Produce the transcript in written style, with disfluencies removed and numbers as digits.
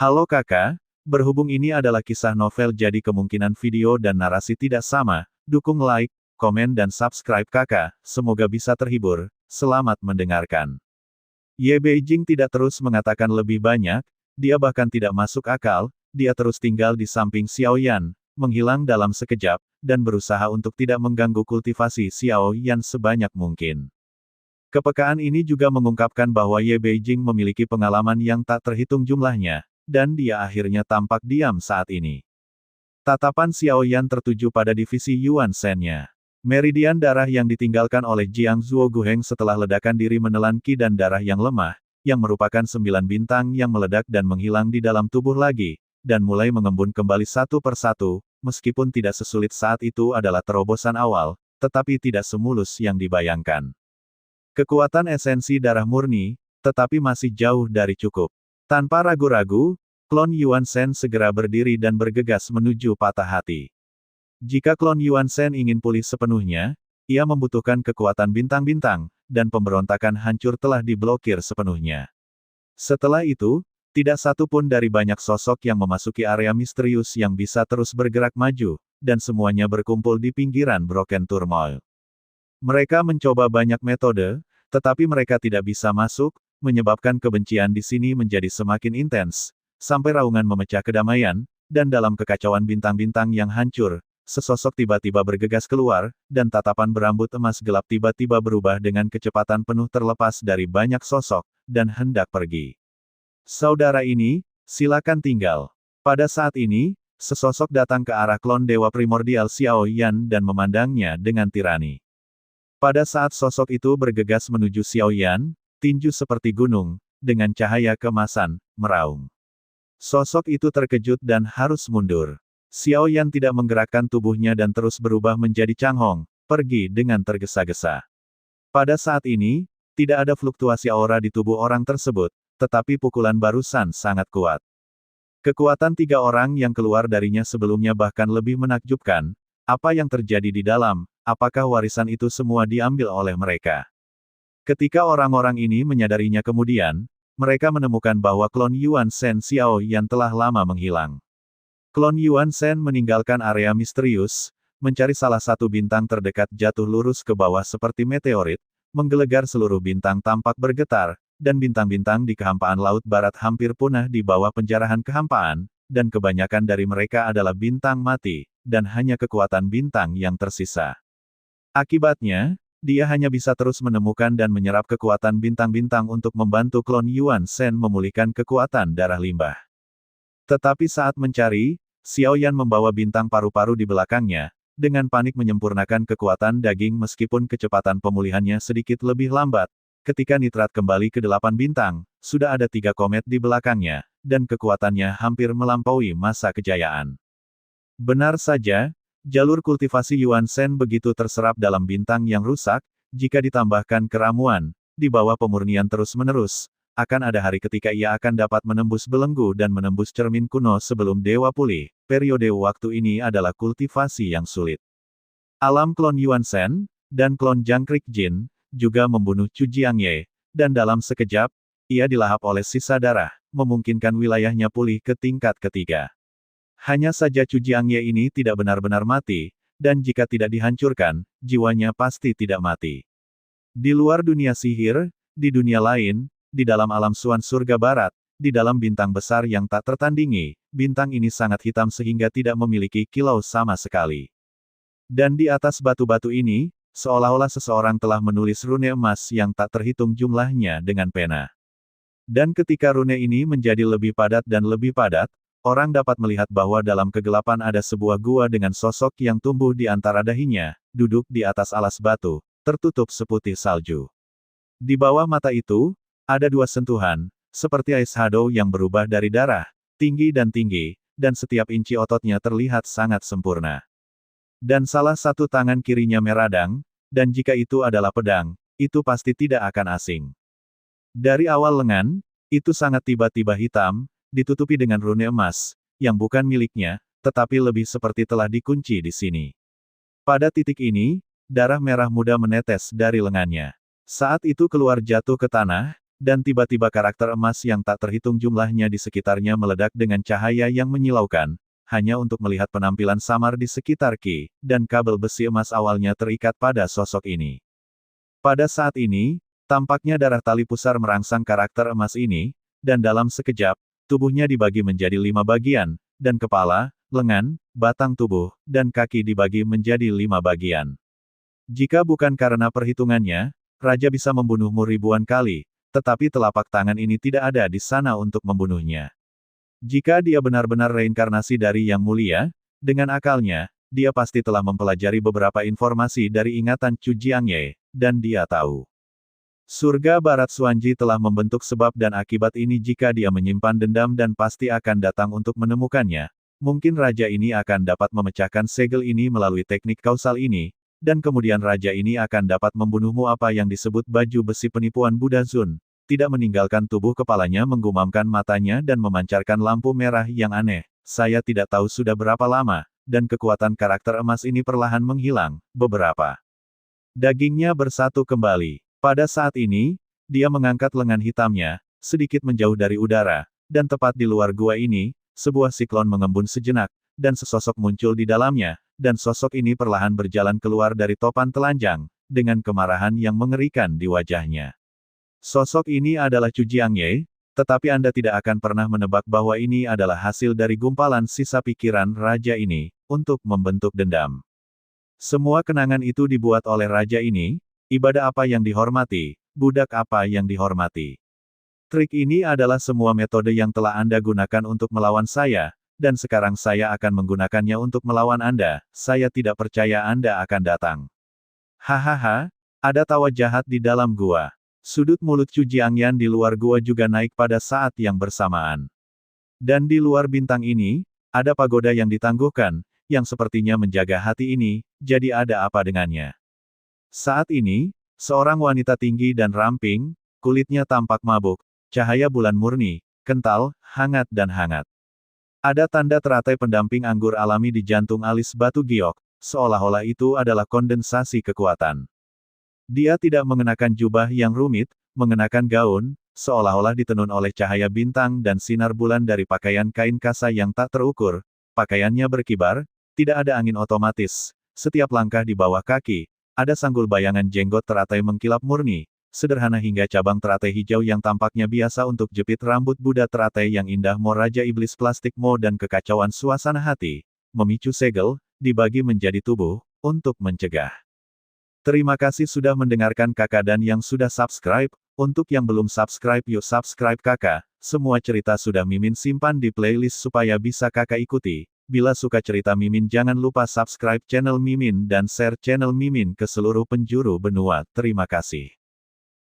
Halo kakak, berhubung ini adalah kisah novel jadi kemungkinan video dan narasi tidak sama, dukung like, komen dan subscribe kakak, semoga bisa terhibur, selamat mendengarkan. Ye Beijing tidak terus mengatakan lebih banyak, dia bahkan tidak masuk akal, dia terus tinggal di samping Xiao Yan, menghilang dalam sekejap, dan berusaha untuk tidak mengganggu kultivasi Xiao Yan sebanyak mungkin. Kepekaan ini juga mengungkapkan bahwa Ye Beijing memiliki pengalaman yang tak terhitung jumlahnya, dan dia akhirnya tampak diam saat ini. Tatapan Xiao Yan tertuju pada divisi Yuan Shen-nya. Meridian darah yang ditinggalkan oleh Jiang Zuo Guheng setelah ledakan diri menelan ki dan darah yang lemah, yang merupakan 9 bintang yang meledak dan menghilang di dalam tubuh lagi, dan mulai mengembun kembali satu persatu, meskipun tidak sesulit saat itu adalah terobosan awal, tetapi tidak semulus yang dibayangkan. Kekuatan esensi darah murni, tetapi masih jauh dari cukup. Tanpa ragu-ragu, klon Yuan Shen segera berdiri dan bergegas menuju patah hati. Jika klon Yuan Shen ingin pulih sepenuhnya, ia membutuhkan kekuatan bintang-bintang, dan pemberontakan hancur telah diblokir sepenuhnya. Setelah itu, tidak satu pun dari banyak sosok yang memasuki area misterius yang bisa terus bergerak maju, dan semuanya berkumpul di pinggiran Broken Turmoil. Mereka mencoba banyak metode, tetapi mereka tidak bisa masuk, menyebabkan kebencian di sini menjadi semakin intens, sampai raungan memecah kedamaian, dan dalam kekacauan bintang-bintang yang hancur, sesosok tiba-tiba bergegas keluar, dan tatapan berambut emas gelap tiba-tiba berubah dengan kecepatan penuh terlepas dari banyak sosok, dan hendak pergi. Saudara ini, silakan tinggal. Pada saat ini, sesosok datang ke arah klon Dewa Primordial Xiao Yan dan memandangnya dengan tirani. Pada saat sosok itu bergegas menuju Xiao Yan, tinju seperti gunung, dengan cahaya kemasan, meraung. Sosok itu terkejut dan harus mundur. Xiao Yan tidak menggerakkan tubuhnya dan terus berubah menjadi Chang Hong, pergi dengan tergesa-gesa. Pada saat ini, tidak ada fluktuasi aura di tubuh orang tersebut, tetapi pukulan barusan sangat kuat. Kekuatan 3 orang yang keluar darinya sebelumnya bahkan lebih menakjubkan. Apa yang terjadi di dalam, apakah warisan itu semua diambil oleh mereka? Ketika orang-orang ini menyadarinya kemudian, mereka menemukan bahwa klon Yuan Shen Xiao Yan telah lama menghilang. Klon Yuan Shen meninggalkan area misterius, mencari salah satu bintang terdekat jatuh lurus ke bawah seperti meteorit, menggelegar seluruh bintang tampak bergetar, dan bintang-bintang di kehampaan Laut Barat hampir punah di bawah penjarahan kehampaan, dan kebanyakan dari mereka adalah bintang mati, dan hanya kekuatan bintang yang tersisa. Akibatnya, dia hanya bisa terus menemukan dan menyerap kekuatan bintang-bintang untuk membantu klon Yuan Shen memulihkan kekuatan darah limbah. Tetapi saat mencari, Xiao Yan membawa bintang paru-paru di belakangnya, dengan panik menyempurnakan kekuatan daging meskipun kecepatan pemulihannya sedikit lebih lambat. Ketika nitrat kembali ke 8 bintang, sudah ada 3 komet di belakangnya, dan kekuatannya hampir melampaui masa kejayaan. Benar saja, jalur kultivasi Yuan Shen begitu terserap dalam bintang yang rusak, jika ditambahkan keramuan, di bawah pemurnian terus-menerus, akan ada hari ketika ia akan dapat menembus belenggu dan menembus cermin kuno sebelum dewa pulih. Periode waktu ini adalah kultivasi yang sulit. Alam klon Yuan Shen, dan klon Jangkrik Jin, juga membunuh Chu Jiangye, dan dalam sekejap, ia dilahap oleh sisa darah, memungkinkan wilayahnya pulih ke tingkat ketiga. Hanya saja Chu Jiangye ini tidak benar-benar mati, dan jika tidak dihancurkan, jiwanya pasti tidak mati. Di luar dunia sihir, di dunia lain, di dalam alam Suan Surga Barat, di dalam bintang besar yang tak tertandingi, bintang ini sangat hitam sehingga tidak memiliki kilau sama sekali. Dan di atas batu-batu ini, seolah-olah seseorang telah menulis rune emas yang tak terhitung jumlahnya dengan pena. Dan ketika rune ini menjadi lebih padat dan lebih padat, orang dapat melihat bahwa dalam kegelapan ada sebuah gua dengan sosok yang tumbuh di antara dahinya, duduk di atas alas batu, tertutup seputih salju. Di bawah mata itu, ada 2 sentuhan, seperti ice shadow yang berubah dari darah, tinggi, dan setiap inci ototnya terlihat sangat sempurna. Dan salah satu tangan kirinya meradang, dan jika itu adalah pedang, itu pasti tidak akan asing. Dari awal lengan, itu sangat tiba-tiba hitam, ditutupi dengan rune emas, yang bukan miliknya, tetapi lebih seperti telah dikunci di sini. Pada titik ini, darah merah muda menetes dari lengannya. Saat itu keluar jatuh ke tanah, dan tiba-tiba karakter emas yang tak terhitung jumlahnya di sekitarnya meledak dengan cahaya yang menyilaukan, hanya untuk melihat penampilan samar di sekitar Ki, dan kabel besi emas awalnya terikat pada sosok ini. Pada saat ini, tampaknya darah tali pusar merangsang karakter emas ini, dan dalam sekejap, tubuhnya dibagi menjadi 5 bagian, dan kepala, lengan, batang tubuh, dan kaki dibagi menjadi 5 bagian. Jika bukan karena perhitungannya, Raja bisa membunuhmu ribuan kali, tetapi telapak tangan ini tidak ada di sana untuk membunuhnya. Jika dia benar-benar reinkarnasi dari Yang Mulia, dengan akalnya, dia pasti telah mempelajari beberapa informasi dari ingatan Chu Jiangye, dan dia tahu. Surga Barat Xuanji telah membentuk sebab dan akibat ini jika dia menyimpan dendam dan pasti akan datang untuk menemukannya. Mungkin raja ini akan dapat memecahkan segel ini melalui teknik kausal ini, dan kemudian raja ini akan dapat membunuhmu apa yang disebut baju besi penipuan Buddha Zun. Tidak meninggalkan tubuh kepalanya menggumamkan matanya dan memancarkan lampu merah yang aneh. Saya tidak tahu sudah berapa lama, dan kekuatan karakter emas ini perlahan menghilang, beberapa. Dagingnya bersatu kembali. Pada saat ini, dia mengangkat lengan hitamnya, sedikit menjauh dari udara, dan tepat di luar gua ini, sebuah siklon mengembun sejenak, dan sesosok muncul di dalamnya, dan sosok ini perlahan berjalan keluar dari topan telanjang, dengan kemarahan yang mengerikan di wajahnya. Sosok ini adalah Chu Jiangye, tetapi Anda tidak akan pernah menebak bahwa ini adalah hasil dari gumpalan sisa pikiran raja ini, untuk membentuk dendam. Semua kenangan itu dibuat oleh raja ini, ibadah apa yang dihormati, budak apa yang dihormati. Trik ini adalah semua metode yang telah Anda gunakan untuk melawan saya, dan sekarang saya akan menggunakannya untuk melawan Anda. Saya tidak percaya Anda akan datang. Hahaha, ada tawa jahat di dalam gua. Sudut mulut Chu Jiangyan di luar gua juga naik pada saat yang bersamaan. Dan di luar bintang ini, ada pagoda yang ditangguhkan, yang sepertinya menjaga hati ini, jadi ada apa dengannya. Saat ini, seorang wanita tinggi dan ramping, kulitnya tampak mabuk, cahaya bulan murni, kental, hangat dan hangat. Ada tanda teratai pendamping anggur alami di jantung alis batu giok, seolah-olah itu adalah kondensasi kekuatan. Dia tidak mengenakan jubah yang rumit, mengenakan gaun, seolah-olah ditenun oleh cahaya bintang dan sinar bulan dari pakaian kain kasa yang tak terukur. Pakaiannya berkibar, tidak ada angin otomatis. Setiap langkah di bawah kaki, ada sanggul bayangan jenggot teratai mengkilap murni, sederhana hingga cabang teratai hijau yang tampaknya biasa untuk jepit rambut Buddha teratai yang indah Mo Raja Iblis Plastik Mo dan kekacauan suasana hati, memicu segel, dibagi menjadi tubuh, untuk mencegah. Terima kasih sudah mendengarkan kakak dan yang sudah subscribe. Untuk yang belum subscribe yuk subscribe kakak. Semua cerita sudah Mimin simpan di playlist supaya bisa kakak ikuti. Bila suka cerita Mimin jangan lupa subscribe channel Mimin dan share channel Mimin ke seluruh penjuru benua. Terima kasih.